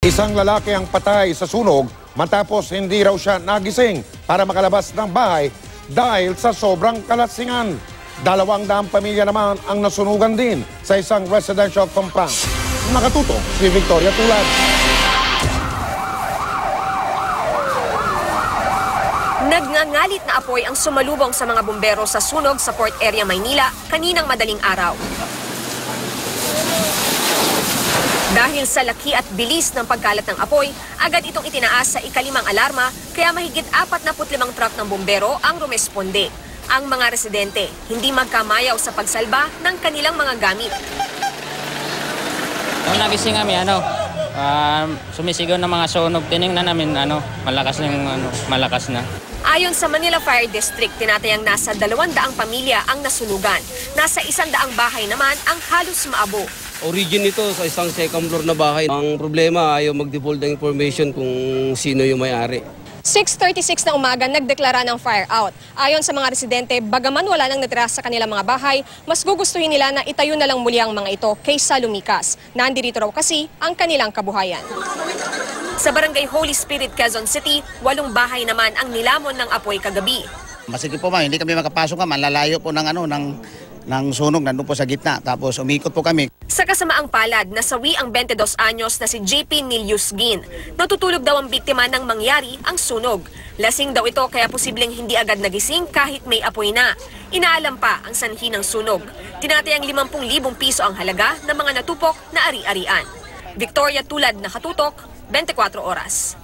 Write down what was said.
Isang lalaki ang patay sa sunog matapos hindi raw siya nagising para makalabas ng bahay dahil sa sobrang kalasingan. 200 pamilya naman ang nasunugan din sa isang residential compound. Nakatutok si Victoria Tulad. Nagngangalit na apoy ang sumalubong sa mga bumbero sa sunog sa Port Area, Maynila kaninang madaling araw. Dahil sa laki at bilis ng pagkalat ng apoy, agad itong itinaas sa ikalimang alarma kaya mahigit 45 truck ng bumbero ang rumesponde. Ang mga residente hindi magkamayaw sa pagsalba ng kanilang mga gamit. Nung nagising kami, sumisigaw ng mga sunog, tiningnan namin, malakas na. Ayon sa Manila Fire District, tinatayang nasa 200 pamilya ang nasunugan. Nasa 100 bahay naman ang halos maabo. Origin nito sa isang second floor na bahay. Ang problema, ayaw mag-divulge ng information kung sino yung may-ari. 6:36 na umaga, nagdeklara ng fire out. Ayon sa mga residente, bagaman wala nang natira sa kanilang mga bahay, mas gugustuhin nila na itayo na lang muli ang mga ito kaysa lumikas. Nandirito raw kasi ang kanilang kabuhayan. Sa Barangay Holy Spirit, Quezon City, 8 bahay naman ang nilamon ng apoy kagabi. Masigit po hindi kami makapasok ka, malalayo po ng sunog, nandun po sa gitna. Tapos umikot po kami. Sa kasamaang palad, nasawi ang 22 anyos na si JP Nilyusgin. Natutulog daw ang biktima nang mangyari ang sunog. Lasing daw ito kaya posibleng hindi agad nagising kahit may apoy na. Inaalam pa ang sanhi ng sunog. Tinatayang 50,000 piso ang halaga ng mga natupok na ari-arian. Victoria Tulad, Nakatutok, 24 Oras.